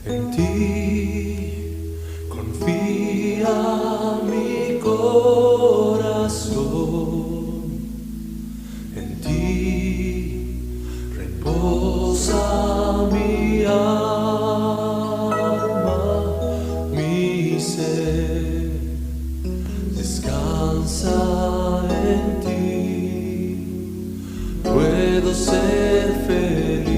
En ti confía mi corazón, en ti reposa mi alma, mi ser descansa en ti, puedo ser feliz.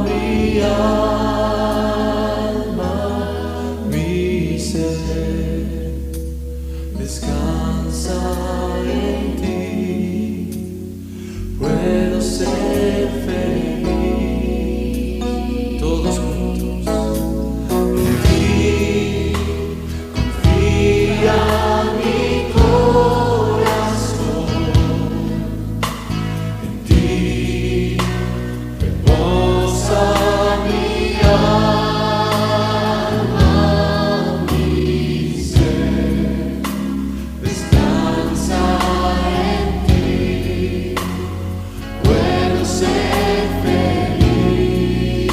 Mi alma, mi ser, descansa en ti, puedo ser feliz. Todos juntos. En ti confía mi corazón, en ti mi alma, mi ser, descansa en ti, puedo ser feliz.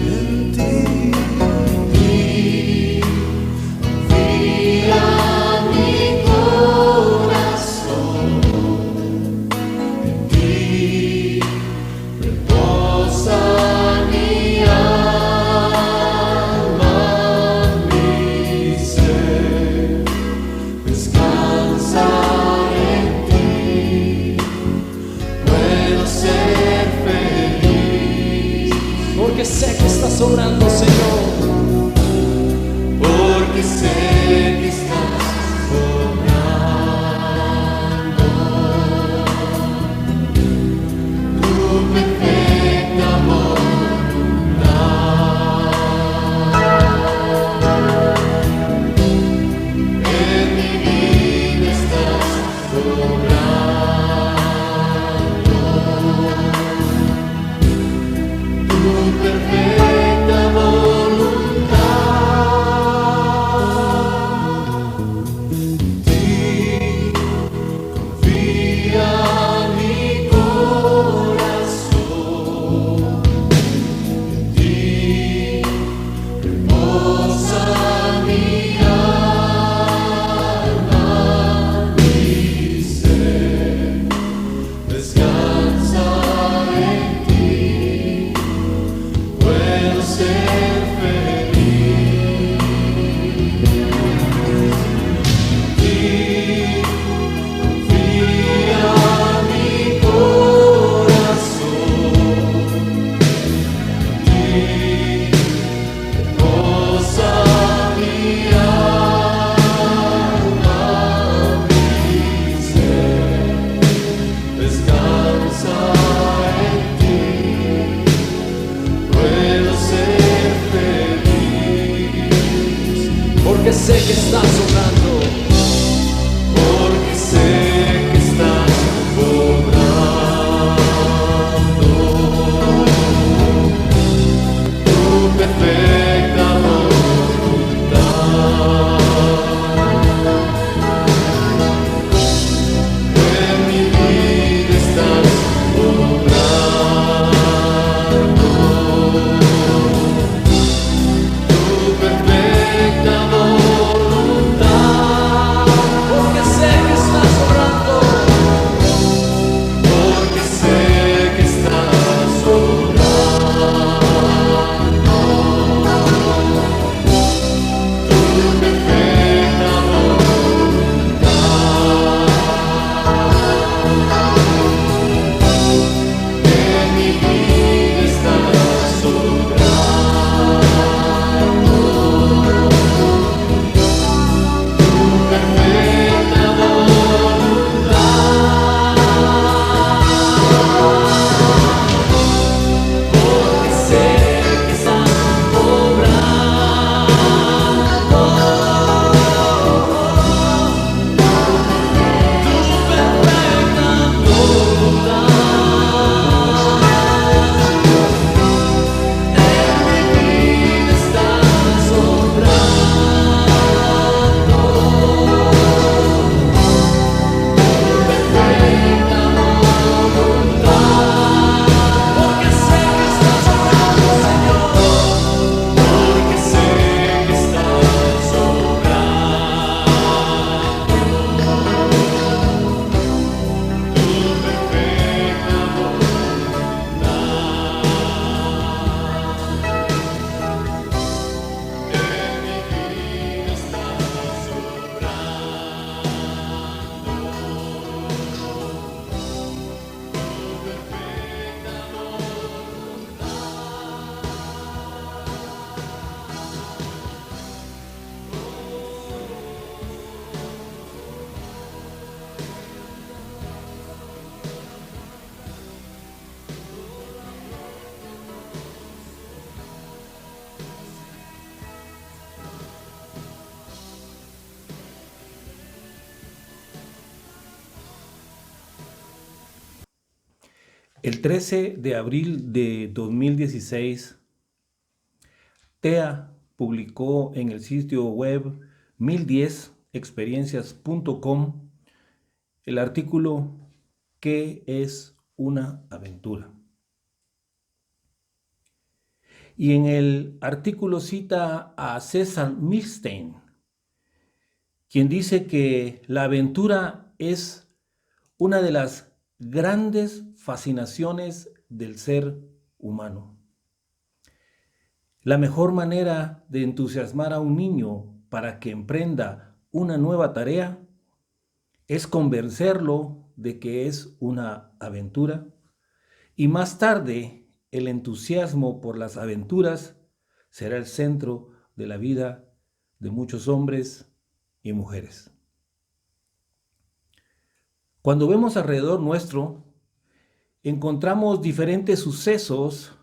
En ti confía mi corazón, en ti mi alma, mi ser, descansa en ti, puedo ser feliz. Porque sé que estás obrando, Señor. Porque sé que estás obrando tu perfecta en mi vida estás obrando tu perfecta voluntad. En ti confía mi corazón, en ti reposa mi alma, mi ser, descansa en ti, puedo ser feliz. En ti confía mi corazón, en ti reposa mi alma, mi ser, descansa en ti, puedo ser feliz. Porque sé que estás obrando, porque sé que estás obrando tu perfecta voluntad. En mi vida estás obrando tu perfecta voluntad. El 13 de abril de 2016, TEA publicó en el sitio web 1010experiencias.com el artículo ¿Qué es una aventura? Y en el artículo cita a César Milstein, quien dice que la aventura es una de las grandes fascinaciones del ser humano. La mejor manera de entusiasmar a un niño para que emprenda una nueva tarea es convencerlo de que es una aventura y más tarde el entusiasmo por las aventuras será el centro de la vida de muchos hombres y mujeres. Cuando vemos alrededor nuestro, encontramos diferentes sucesos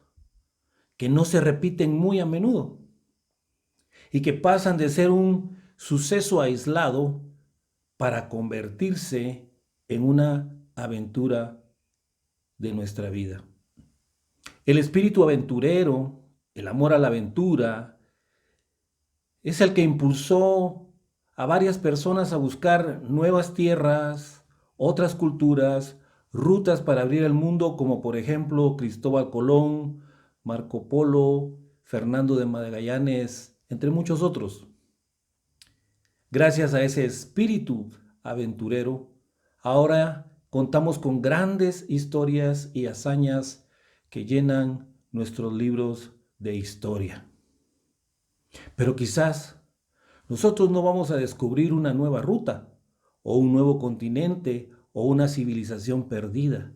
que no se repiten muy a menudo y que pasan de ser un suceso aislado para convertirse en una aventura de nuestra vida. El espíritu aventurero, el amor a la aventura, es el que impulsó a varias personas a buscar nuevas tierras, otras culturas, rutas para abrir el mundo, como por ejemplo Cristóbal Colón, Marco Polo, Fernando de Magallanes, entre muchos otros. Gracias a ese espíritu aventurero, ahora contamos con grandes historias y hazañas que llenan nuestros libros de historia. Pero quizás nosotros no vamos a descubrir una nueva ruta, o un nuevo continente, o una civilización perdida.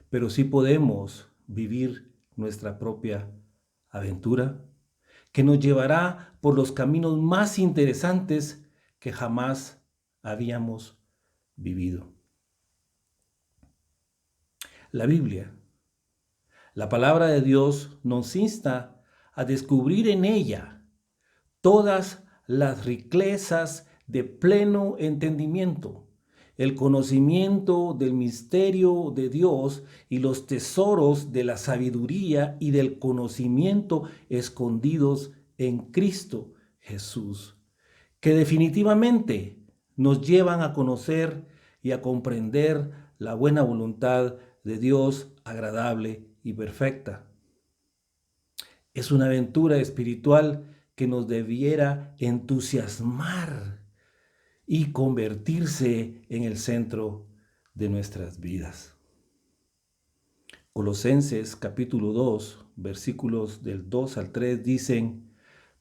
Pero sí podemos vivir nuestra propia aventura, que nos llevará por los caminos más interesantes que jamás habíamos vivido. La Biblia, la palabra de Dios, nos insta a descubrir en ella todas las riquezas de pleno entendimiento, el conocimiento del misterio de Dios y los tesoros de la sabiduría y del conocimiento escondidos en Cristo Jesús, que definitivamente nos llevan a conocer y a comprender la buena voluntad de Dios agradable y perfecta. Es una aventura espiritual que nos debiera entusiasmar y convertirse en el centro de nuestras vidas. Colosenses capítulo 2, versículos del 2 al 3 dicen,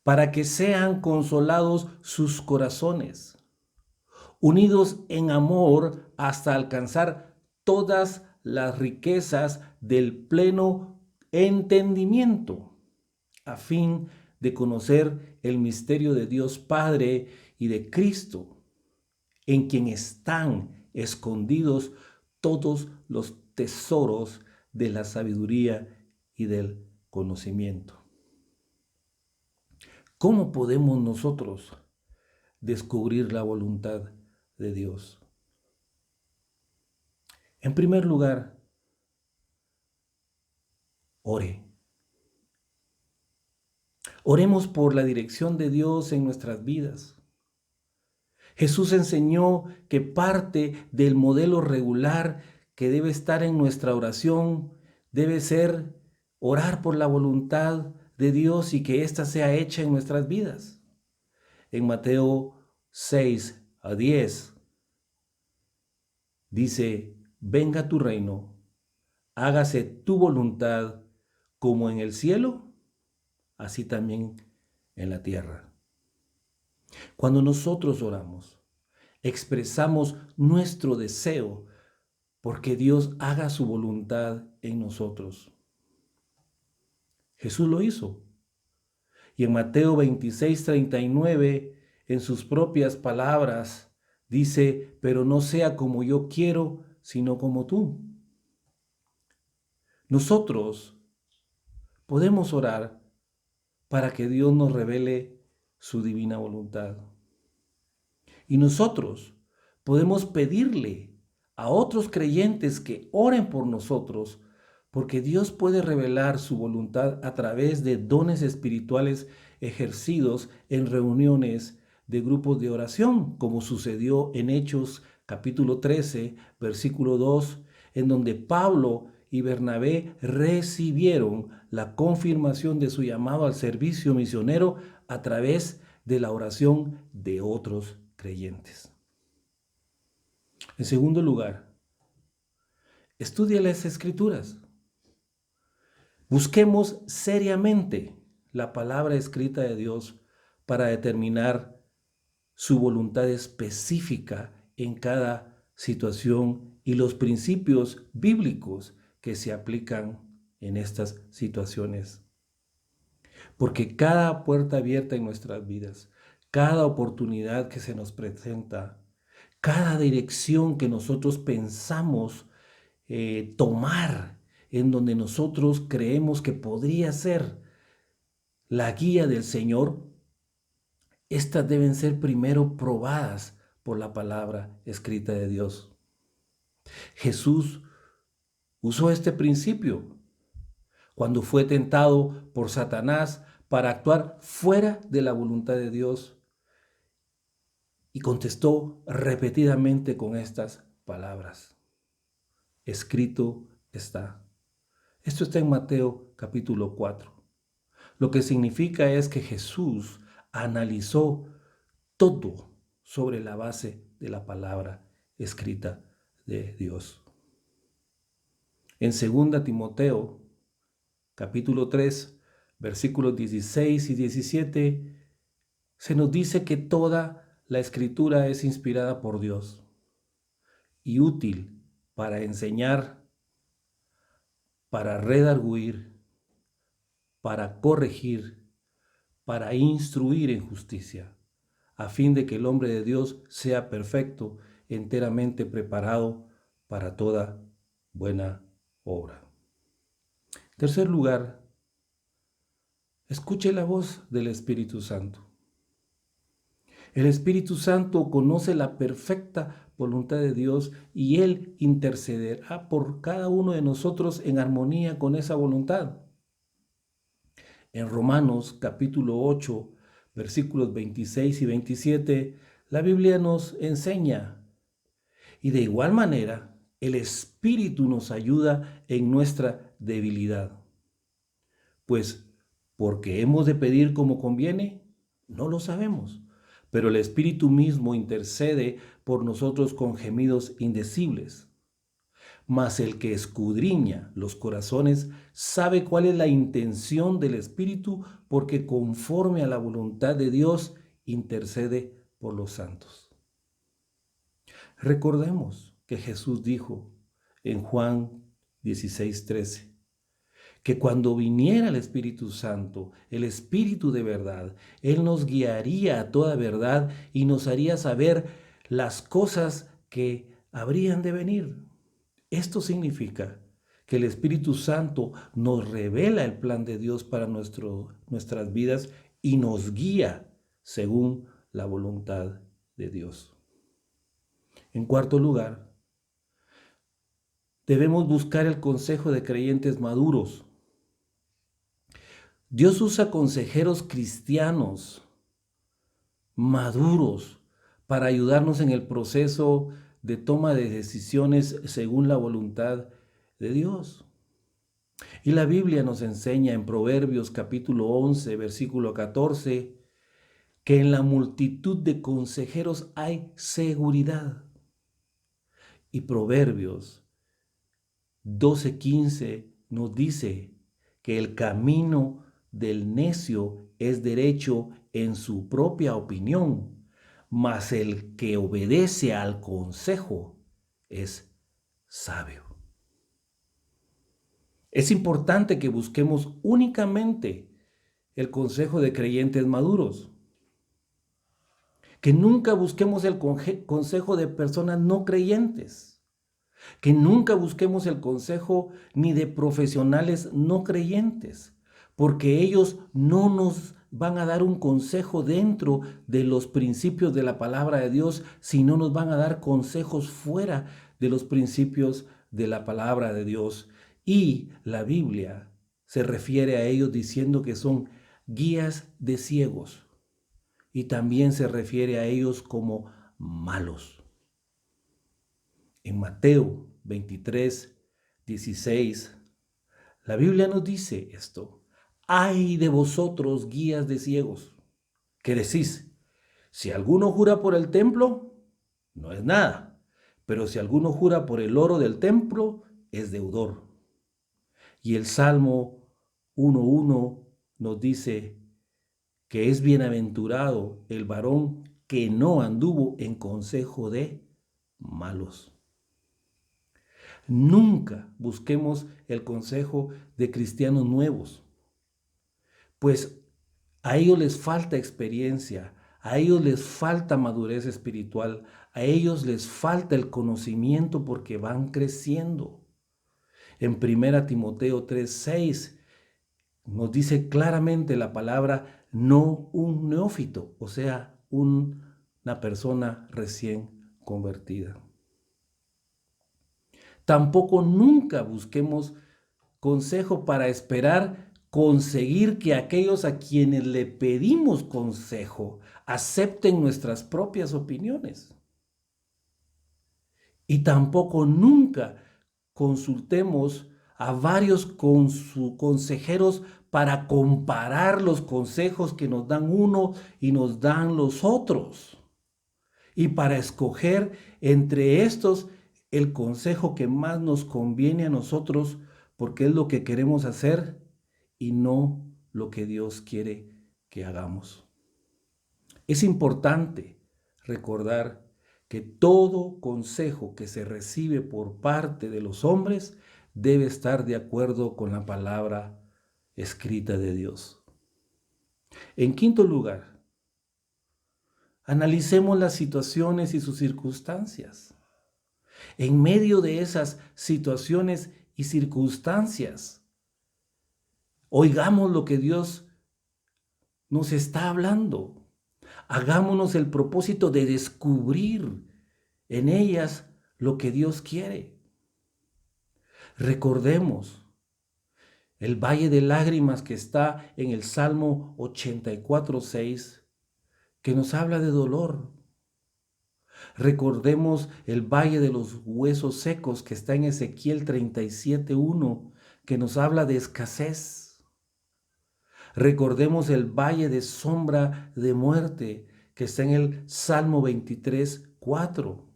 para que sean consolados sus corazones, unidos en amor hasta alcanzar todas las riquezas del pleno entendimiento, a fin de conocer el misterio de Dios Padre y de Cristo, en quien están escondidos todos los tesoros de la sabiduría y del conocimiento. ¿Cómo podemos nosotros descubrir la voluntad de Dios? En primer lugar, ore. Oremos por la dirección de Dios en nuestras vidas. Jesús enseñó que parte del modelo regular que debe estar en nuestra oración debe ser orar por la voluntad de Dios y que ésta sea hecha en nuestras vidas. En Mateo 6 a 10 dice, venga tu reino, hágase tu voluntad como en el cielo, así también en la tierra. Cuando nosotros oramos, expresamos nuestro deseo porque Dios haga su voluntad en nosotros. Jesús lo hizo. Y en Mateo 26:39, en sus propias palabras, dice, pero no sea como yo quiero, sino como tú. Nosotros podemos orar para que Dios nos revele su divina voluntad. Y nosotros podemos pedirle a otros creyentes que oren por nosotros, porque Dios puede revelar su voluntad a través de dones espirituales ejercidos en reuniones de grupos de oración, como sucedió en Hechos capítulo 13, versículo 2, en donde Pablo y Bernabé recibieron la confirmación de su llamado al servicio misionero a través de la oración de otros creyentes. En segundo lugar, estudia las Escrituras. Busquemos seriamente la palabra escrita de Dios para determinar su voluntad específica en cada situación y los principios bíblicos que se aplican en estas situaciones. Porque cada puerta abierta en nuestras vidas, cada oportunidad que se nos presenta, cada dirección que nosotros pensamos tomar, en donde nosotros creemos que podría ser la guía del Señor, estas deben ser primero probadas por la palabra escrita de Dios. Jesús usó este principio cuando fue tentado por Satanás para actuar fuera de la voluntad de Dios y contestó repetidamente con estas palabras: escrito está. Esto está en Mateo capítulo 4. Lo que significa es que Jesús analizó todo sobre la base de la palabra escrita de Dios. En 2 Timoteo capítulo 3, versículos 16 y 17, se nos dice que toda la escritura es inspirada por Dios y útil para enseñar, para redarguir, para corregir, para instruir en justicia, a fin de que el hombre de Dios sea perfecto, enteramente preparado para toda buena obra. En tercer lugar, escuche la voz del Espíritu Santo. El Espíritu Santo conoce la perfecta voluntad de Dios y Él intercederá por cada uno de nosotros en armonía con esa voluntad. En Romanos capítulo 8, versículos 26 y 27, la Biblia nos enseña: y de igual manera, el Espíritu nos ayuda en nuestra debilidad. Pues, porque hemos de pedir como conviene, no lo sabemos, pero el Espíritu mismo intercede por nosotros con gemidos indecibles. Mas el que escudriña los corazones sabe cuál es la intención del Espíritu, porque conforme a la voluntad de Dios intercede por los santos. Recordemos que Jesús dijo en Juan 16:13, que cuando viniera el Espíritu Santo, el Espíritu de verdad, Él nos guiaría a toda verdad y nos haría saber las cosas que habrían de venir. Esto significa que el Espíritu Santo nos revela el plan de Dios para nuestras vidas y nos guía según la voluntad de Dios. En cuarto lugar, debemos buscar el consejo de creyentes maduros. Dios usa consejeros cristianos maduros para ayudarnos en el proceso de toma de decisiones según la voluntad de Dios. Y la Biblia nos enseña en Proverbios capítulo 11, versículo 14, que en la multitud de consejeros hay seguridad. Y Proverbios 12:15 nos dice que el camino del necio es derecho en su propia opinión, mas el que obedece al consejo es sabio. Es importante que busquemos únicamente el consejo de creyentes maduros, que nunca busquemos el consejo de personas no creyentes, que nunca busquemos el consejo ni de profesionales no creyentes, porque ellos no nos van a dar un consejo dentro de los principios de la palabra de Dios, sino nos van a dar consejos fuera de los principios de la palabra de Dios, y la Biblia se refiere a ellos diciendo que son guías de ciegos, y también se refiere a ellos como malos. En Mateo 23, 16, la Biblia nos dice esto: ¡ay de vosotros, guías de ciegos! ¿Qué decís? Si alguno jura por el templo, no es nada, pero si alguno jura por el oro del templo, es deudor. Y el Salmo 1:1 nos dice que es bienaventurado el varón que no anduvo en consejo de malos. Nunca busquemos el consejo de cristianos nuevos, pues a ellos les falta experiencia, a ellos les falta madurez espiritual, a ellos les falta el conocimiento porque van creciendo. En 1 Timoteo 3:6 nos dice claramente la palabra no un neófito, o sea, una persona recién convertida. Tampoco nunca busquemos consejo para esperar conseguir que aquellos a quienes le pedimos consejo acepten nuestras propias opiniones. Y tampoco nunca consultemos a varios consejeros para comparar los consejos que nos dan uno y nos dan los otros. Y para escoger entre estos el consejo que más nos conviene a nosotros, porque es lo que queremos hacer y no lo que Dios quiere que hagamos. Es importante recordar que todo consejo que se recibe por parte de los hombres debe estar de acuerdo con la palabra escrita de Dios. En quinto lugar, analicemos las situaciones y sus circunstancias. En medio de esas situaciones y circunstancias, oigamos lo que Dios nos está hablando. Hagámonos el propósito de descubrir en ellas lo que Dios quiere. Recordemos el valle de lágrimas que está en el Salmo 84:6, que nos habla de dolor. Recordemos el valle de los huesos secos que está en Ezequiel 37:1, que nos habla de escasez. Recordemos el valle de sombra de muerte que está en el Salmo 23:4,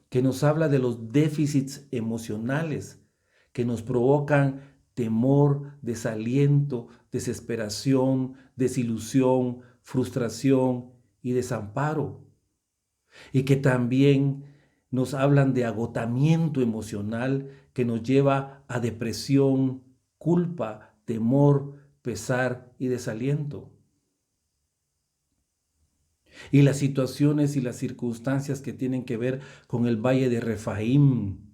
que nos habla de los déficits emocionales que nos provocan temor, desaliento, desesperación, desilusión, frustración y desamparo. Y que también nos hablan de agotamiento emocional que nos lleva a depresión, culpa, temor, pesar y desaliento. Y las situaciones y las circunstancias que tienen que ver con el valle de Refaim,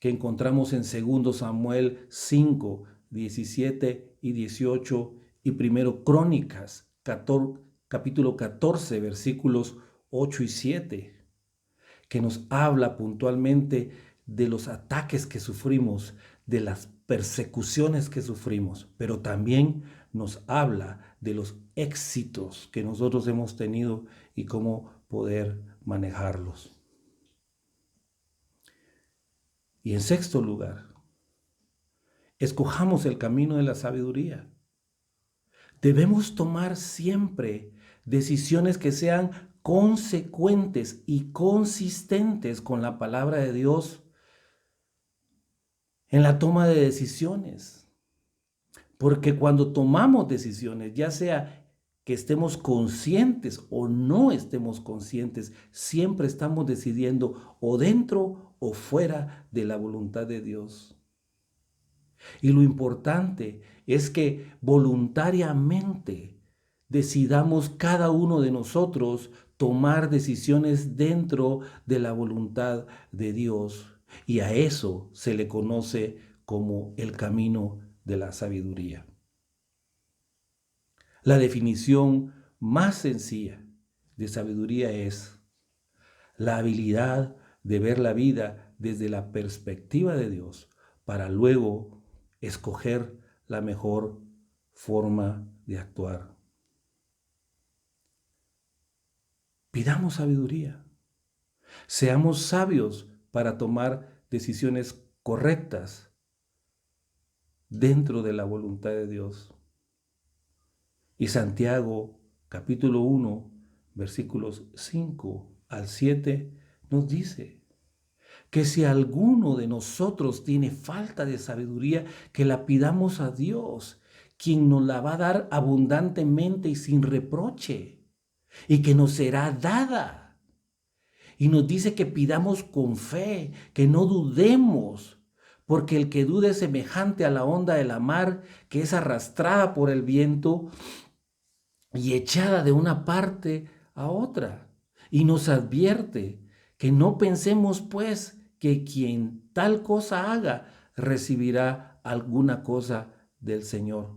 que encontramos en 2 Samuel 5, 17 y 18 y 1 Crónicas, capítulo 14, versículos 8 y 7, que nos habla puntualmente de los ataques que sufrimos, de las persecuciones que sufrimos, pero también nos habla de los éxitos que nosotros hemos tenido y cómo poder manejarlos. Y en sexto lugar, escojamos el camino de la sabiduría. Debemos tomar siempre decisiones que sean consecuentes y consistentes con la palabra de Dios en la toma de decisiones. Porque cuando tomamos decisiones, ya sea que estemos conscientes o no estemos conscientes, siempre estamos decidiendo o dentro o fuera de la voluntad de Dios. Y lo importante es que voluntariamente decidamos cada uno de nosotros tomar decisiones dentro de la voluntad de Dios. Y a eso se le conoce como el camino de la sabiduría. La definición más sencilla de sabiduría es la habilidad de ver la vida desde la perspectiva de Dios para luego escoger la mejor forma de actuar. Pidamos sabiduría. Seamos sabios para tomar decisiones correctas dentro de la voluntad de Dios. Y Santiago, capítulo 1, versículos 5 al 7, nos dice que si alguno de nosotros tiene falta de sabiduría, que la pidamos a Dios, quien nos la va a dar abundantemente y sin reproche, y que nos será dada. Y nos dice que pidamos con fe, que no dudemos, porque el que dude es semejante a la onda de la mar, que es arrastrada por el viento y echada de una parte a otra. Y nos advierte que no pensemos, pues, que quien tal cosa haga recibirá alguna cosa del Señor.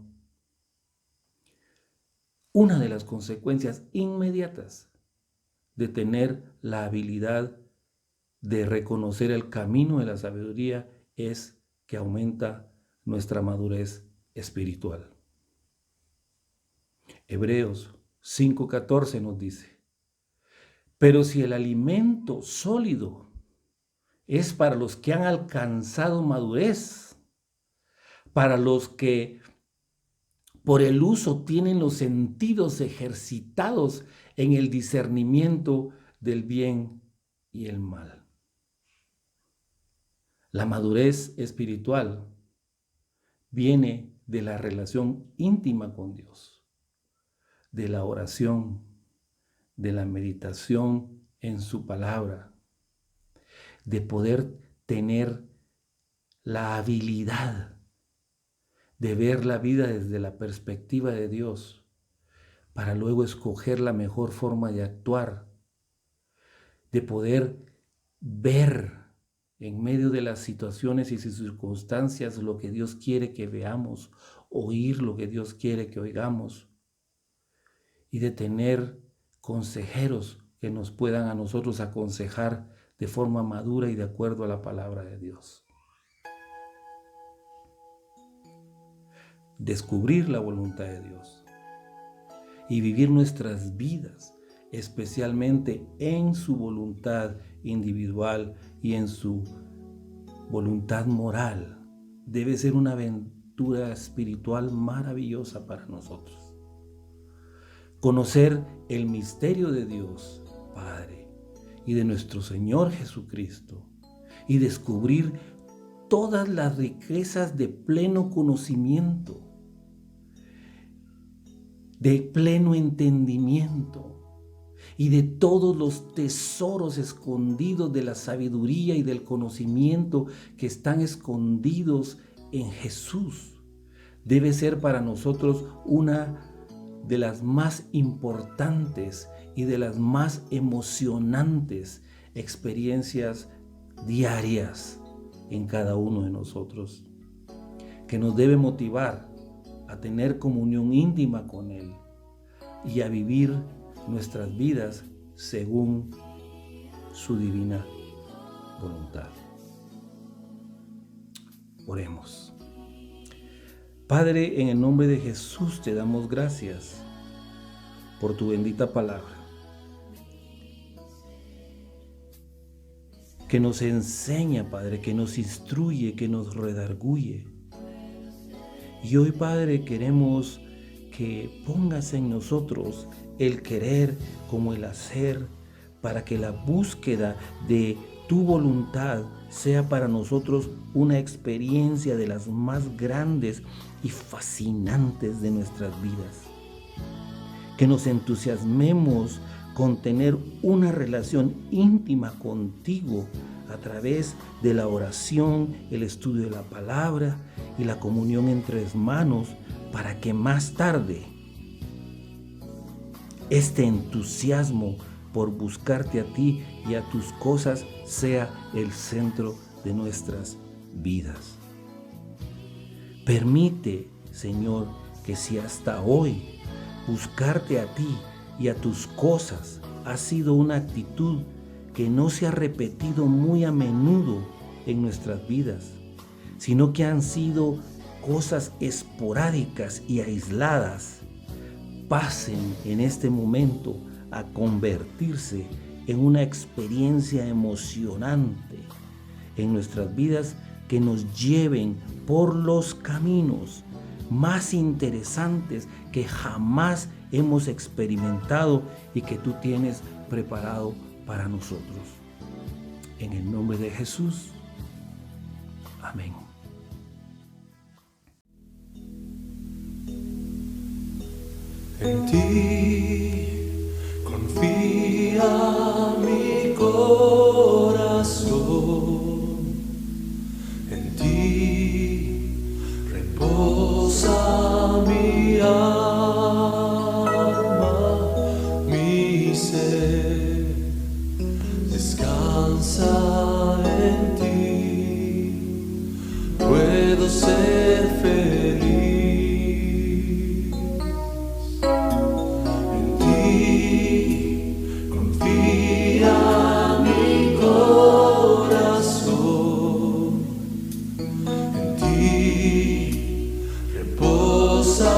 Una de las consecuencias inmediatas de tener la habilidad de reconocer el camino de la sabiduría es que aumenta nuestra madurez espiritual. Hebreos 5:14 nos dice: pero si el alimento sólido es para los que han alcanzado madurez, para los que por el uso tienen los sentidos ejercitados en el discernimiento del bien y el mal. La madurez espiritual viene de la relación íntima con Dios, de la oración, de la meditación en su palabra, de poder tener la habilidad de ver la vida desde la perspectiva de Dios, para luego escoger la mejor forma de actuar, de poder ver en medio de las situaciones y circunstancias lo que Dios quiere que veamos, oír lo que Dios quiere que oigamos, y de tener consejeros que nos puedan a nosotros aconsejar de forma madura y de acuerdo a la palabra de Dios. Descubrir la voluntad de Dios y vivir nuestras vidas, especialmente en su voluntad individual y en su voluntad moral, debe ser una aventura espiritual maravillosa para nosotros. Conocer el misterio de Dios, Padre, y de nuestro Señor Jesucristo, y descubrir todas las riquezas de pleno conocimiento, de pleno entendimiento y de todos los tesoros escondidos de la sabiduría y del conocimiento que están escondidos en Jesús, debe ser para nosotros una de las más importantes y de las más emocionantes experiencias diarias en cada uno de nosotros, que nos debe motivar a tener comunión íntima con Él y a vivir nuestras vidas según su divina voluntad. Oremos. Padre, en el nombre de Jesús te damos gracias por tu bendita palabra, que nos enseña, Padre, que nos instruye, que nos redarguye. Y hoy, Padre, queremos que pongas en nosotros el querer como el hacer, para que la búsqueda de tu voluntad sea para nosotros una experiencia de las más grandes y fascinantes de nuestras vidas. Que nos entusiasmemos con tener una relación íntima contigo a través de la oración, el estudio de la palabra y la comunión entre hermanos, para que más tarde este entusiasmo por buscarte a ti y a tus cosas sea el centro de nuestras vidas. Permite, Señor, que si hasta hoy buscarte a ti y a tus cosas ha sido una actitud que no se ha repetido muy a menudo en nuestras vidas, sino que han sido cosas esporádicas y aisladas, pasen en este momento a convertirse en una experiencia emocionante en nuestras vidas que nos lleven por los caminos más interesantes que jamás hemos experimentado y que tú tienes preparado para nosotros. En el nombre de Jesús. Amén. En ti confía mi corazón, en ti reposa mi alma, mi ser descansa en ti, puedo ser feliz. Confía mi corazón, en ti reposa